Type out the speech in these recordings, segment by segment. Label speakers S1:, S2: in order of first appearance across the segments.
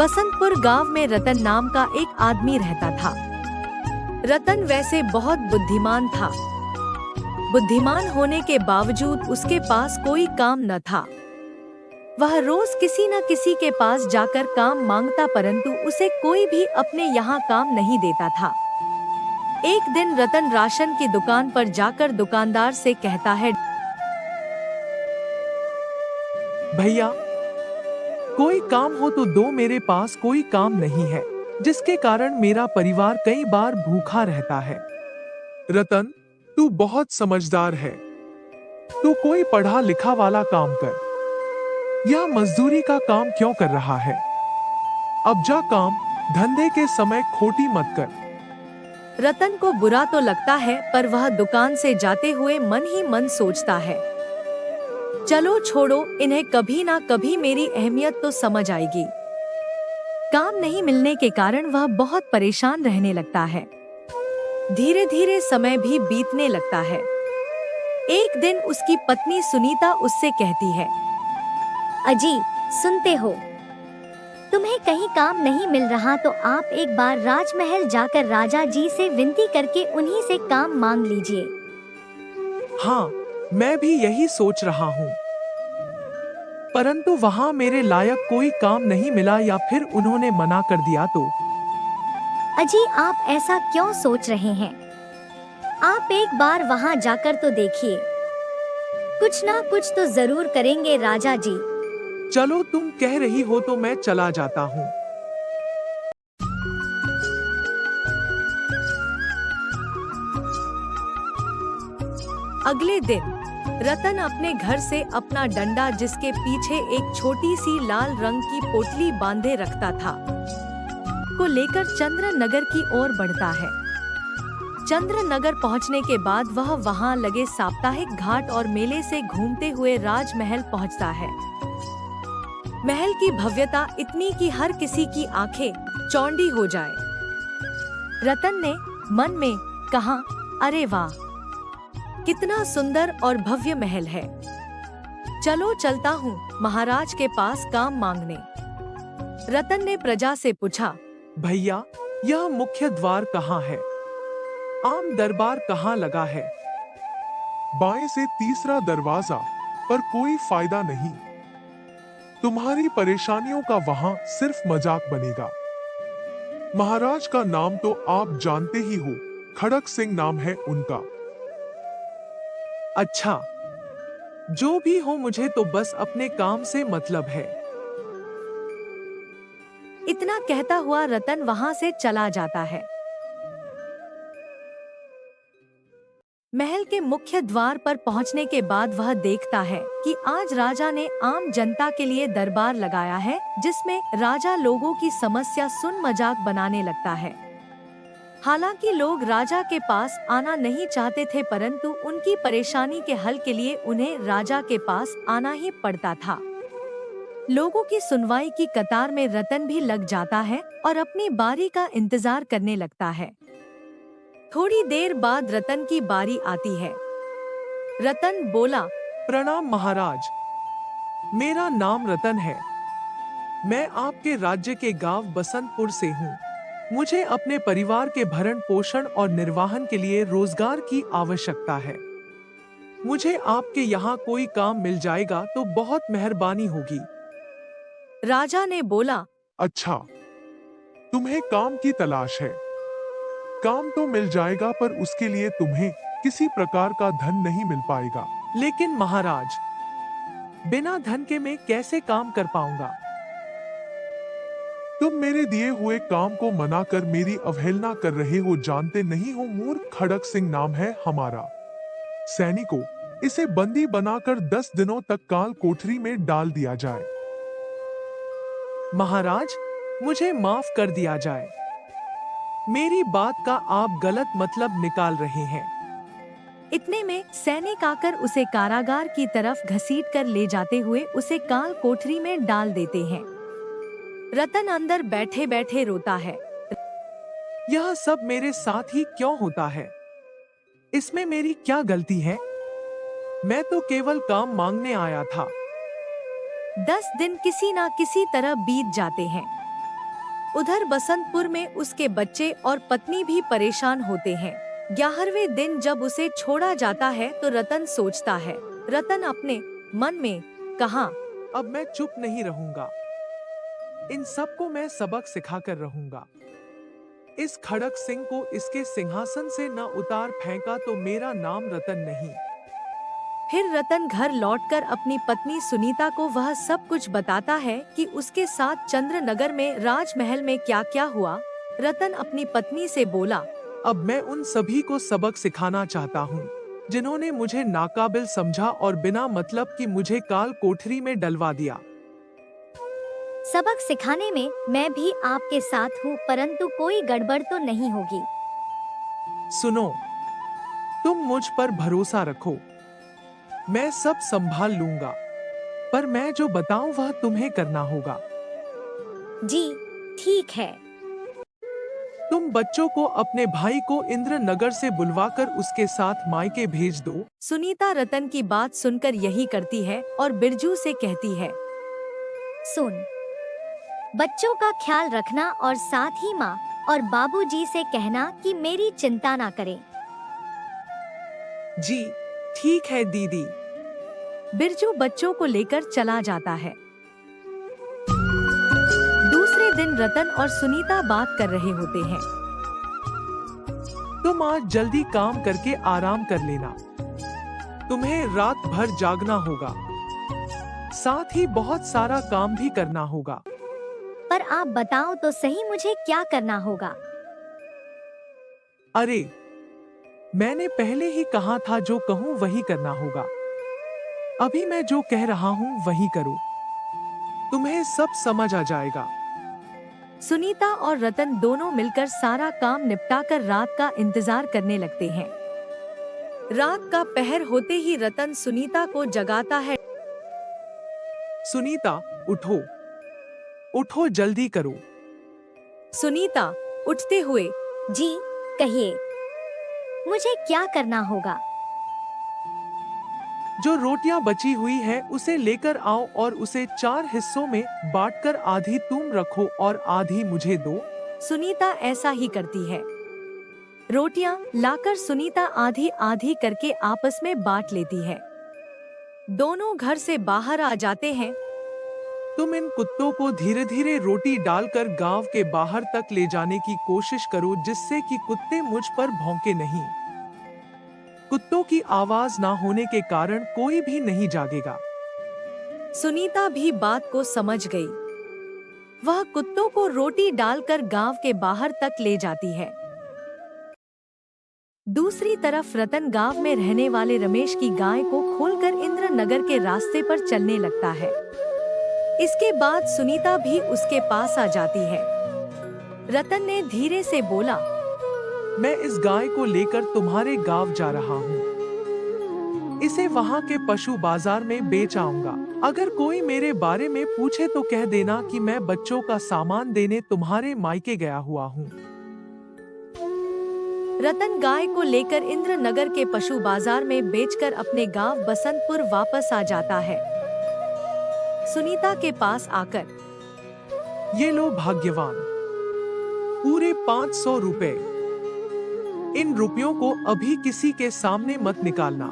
S1: बसंतपुर गांव में रतन नाम का एक आदमी रहता था। रतन वैसे बहुत बुद्धिमान था। बुद्धिमान होने के बावजूद उसके पास कोई काम न था। वह रोज किसी न किसी के पास जाकर काम मांगता, परंतु उसे कोई भी अपने यहाँ काम नहीं देता था। एक दिन रतन राशन की दुकान पर जाकर दुकानदार से कहता है,
S2: भैया कोई काम हो तो दो, मेरे पास कोई काम नहीं है, जिसके कारण मेरा परिवार कई बार भूखा रहता है।
S3: रतन, तू बहुत समझदार है। तू कोई पढ़ा लिखा वाला काम कर। यह मजदूरी का काम क्यों कर रहा है? अब जा काम धंधे के समय खोटी मत कर।
S1: रतन को बुरा तो लगता है, पर वह दुकान से जाते हुए मन ही मन सोचता है, चलो छोड़ो, इन्हें कभी ना कभी मेरी अहमियत तो समझ आएगी। काम नहीं मिलने के कारण वह बहुत परेशान रहने लगता है। धीरे धीरे समय भी बीतने लगता है। एक दिन उसकी पत्नी सुनीता उससे कहती है,
S4: अजी सुनते हो, तुम्हें कहीं काम नहीं मिल रहा तो आप एक बार राजमहल जाकर राजा जी से विनती करके उन्हीं से काम मांग लीजिए।
S2: हाँ, मैं भी यही सोच रहा हूँ, परंतु वहाँ मेरे लायक कोई काम नहीं मिला या फिर उन्होंने मना कर दिया तो।
S4: अजी आप ऐसा क्यों सोच रहे हैं? आप एक बार वहाँ जाकर तो देखिए, कुछ ना कुछ तो जरूर करेंगे राजा जी।
S2: चलो तुम कह रही हो तो मैं चला जाता हूँ।
S1: अगले दिन रतन अपने घर से अपना डंडा, जिसके पीछे एक छोटी सी लाल रंग की पोटली बांधे रखता था, को लेकर चंद्रनगर की ओर बढ़ता है। चंद्रनगर पहुंचने के बाद वह वहां लगे साप्ताहिक घाट और मेले से घूमते हुए राजमहल पहुंचता है। महल की भव्यता इतनी कि हर किसी की आंखें चौंधी हो जाए। रतन ने मन में कहा, अरे वाह, कितना सुंदर और भव्य महल है। चलो चलता हूँ महाराज के पास काम मांगने। रतन ने प्रजा से पूछा,
S2: भैया यह मुख्य द्वार कहाँ है? आम दरबार कहाँ लगा है?
S3: बाएं से तीसरा दरवाजा, पर कोई फायदा नहीं। तुम्हारी परेशानियों का वहां सिर्फ मजाक बनेगा। महाराज का नाम तो आप जानते ही हो, खड़क सिंह नाम है उनका।
S2: अच्छा, जो भी हो, मुझे तो बस अपने काम से मतलब है।
S1: इतना कहता हुआ रतन वहां से चला जाता है। महल के मुख्य द्वार पर पहुंचने के बाद वह देखता है कि आज राजा ने आम जनता के लिए दरबार लगाया है, जिसमें राजा लोगों की समस्या सुन मजाक बनाने लगता है। हालांकि लोग राजा के पास आना नहीं चाहते थे, परंतु उनकी परेशानी के हल के लिए उन्हें राजा के पास आना ही पड़ता था। लोगों की सुनवाई की कतार में रतन भी लग जाता है और अपनी बारी का इंतजार करने लगता है। थोड़ी देर बाद रतन की बारी आती है। रतन बोला,
S2: प्रणाम महाराज, मेरा नाम रतन है। मैं आपके राज्य के गांव बसंतपुर से हूँ। मुझे अपने परिवार के भरण पोषण और निर्वाहन के लिए रोजगार की आवश्यकता है। मुझे आपके यहाँ कोई काम मिल जाएगा तो बहुत मेहरबानी होगी।
S1: राजा ने बोला,
S3: अच्छा, तुम्हें काम की तलाश है। काम तो मिल जाएगा, पर उसके लिए तुम्हें किसी प्रकार का धन नहीं मिल पाएगा।
S2: लेकिन महाराज, बिना धन के मैं कैसे काम कर पाऊंगा?
S3: तुम मेरे दिए हुए काम को मना कर मेरी अवहेलना कर रहे हो, जानते नहीं हो मूर्ख? खड़क सिंह नाम है हमारा। सैनिकों, इसे बंदी बनाकर 10 दिनों तक काल कोठरी में डाल दिया जाए।
S2: महाराज, मुझे माफ कर दिया जाए। मेरी बात का आप गलत मतलब निकाल रहे हैं।
S1: इतने में सैनिक आकर उसे कारागार की तरफ घसीट कर ले जाते हुए उसे काल कोठरी में डाल देते हैं। रतन अंदर बैठे बैठे रोता है।
S2: यह सब मेरे साथ ही क्यों होता है? इसमें मेरी क्या गलती है? मैं तो केवल काम मांगने आया था।
S1: 10 दिन किसी ना किसी तरह बीत जाते हैं। उधर बसंतपुर में उसके बच्चे और पत्नी भी परेशान होते हैं। 11वें दिन जब उसे छोड़ा जाता है तो रतन सोचता है। रतन अपने मन में कहा,
S2: अब मैं चुप नहीं रहूंगा, इन सबको मैं सबक सिखाकर रहूंगा। इस खड़क सिंह को इसके सिंहासन से न उतार फेंका तो मेरा नाम रतन नहीं।
S1: फिर रतन घर लौटकर अपनी पत्नी सुनीता को वह सब कुछ बताता है कि उसके साथ चंद्रनगर में राजमहल में क्या क्या हुआ। रतन अपनी पत्नी से बोला,
S2: अब मैं उन सभी को सबक सिखाना चाहता हूँ जिन्होंने मुझे नाकाबिल समझा और बिना मतलब कि मुझे काल कोठरी में डलवा दिया।
S4: सबक सिखाने में मैं भी आपके साथ हूँ, परंतु कोई गड़बड़ तो नहीं होगी।
S2: सुनो, तुम मुझ पर भरोसा रखो, मैं सब संभाल लूंगा, पर मैं जो बताऊं वह तुम्हें करना होगा।
S4: जी ठीक है।
S2: तुम बच्चों को अपने भाई को इंद्रनगर से बुलवाकर उसके साथ मायके भेज दो।
S1: सुनीता रतन की बात सुनकर यही करती है और बिरजू से कहती है,
S4: सुन, बच्चों का ख्याल रखना और साथ ही माँ और बाबूजी से कहना कि मेरी चिंता ना करें।
S2: जी ठीक है दीदी।
S1: बिरजू बच्चों को लेकर चला जाता है। दूसरे दिन रतन और सुनीता बात कर रहे होते हैं।
S2: तुम आज जल्दी काम करके आराम कर लेना, तुम्हें रात भर जागना होगा, साथ ही बहुत सारा काम भी करना होगा।
S4: पर आप बताओ तो सही, मुझे क्या करना होगा?
S2: अरे, मैंने पहले ही कहा था जो कहूँ वही करना होगा। अभी मैं जो कह रहा हूँ वही करो, तुम्हें सब समझ आ जाएगा।
S1: सुनीता और रतन दोनों मिलकर सारा काम निपटाकर रात का इंतजार करने लगते हैं। रात का पहर होते ही रतन सुनीता को जगाता है।
S2: सुनीता, उठो, उठो, जल्दी करो।
S1: सुनीता उठते हुए,
S4: जी कहिए, मुझे क्या करना होगा?
S2: जो रोटियां बची हुई है उसे लेकर आओ और उसे 4 हिस्सों में बांटकर आधी तुम रखो और आधी मुझे दो।
S1: सुनीता ऐसा ही करती है। रोटियां लाकर सुनीता आधी आधी करके आपस में बांट लेती है। दोनों घर से बाहर आ जाते हैं।
S2: तुम इन कुत्तों को धीरे धीरे रोटी डालकर गांव के बाहर तक ले जाने की कोशिश करो, जिससे कि कुत्ते मुझ पर भौंके नहीं। कुत्तों की आवाज ना होने के कारण कोई भी नहीं जागेगा।
S1: सुनीता भी बात को समझ गई। वह कुत्तों को रोटी डालकर गांव के बाहर तक ले जाती है। दूसरी तरफ रतन गांव में रहने वाले रमेश की गाय को खोलकर इंद्रनगर के रास्ते पर चलने लगता है। इसके बाद सुनीता भी उसके पास आ जाती है। रतन ने धीरे से बोला,
S2: मैं इस गाय को लेकर तुम्हारे गांव जा रहा हूँ। इसे वहाँ के पशु बाजार में बेच आऊंगा। अगर कोई मेरे बारे में पूछे तो कह देना कि मैं बच्चों का सामान देने तुम्हारे मायके गया हुआ हूँ।
S1: रतन गाय को लेकर इंद्रनगर के पशु बाजार में बेचकर अपने गांव बसंतपुर वापस आ जाता है। सुनीता के पास आकर,
S2: ये लो भाग्यवान, पूरे 500 रुपए। इन रुपयों को अभी किसी के सामने मत निकालना।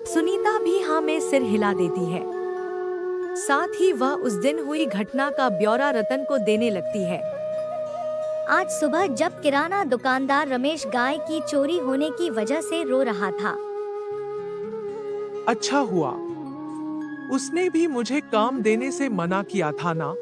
S1: सुनीता भी हाँ में सिर हिला देती है। साथ ही वह उस दिन हुई घटना का ब्यौरा रतन को देने लगती है।
S4: आज सुबह जब किराना दुकानदार रमेश गाय की चोरी होने की वजह से रो रहा था।
S2: अच्छा हुआ, उसने भी मुझे काम देने से मना किया था ना।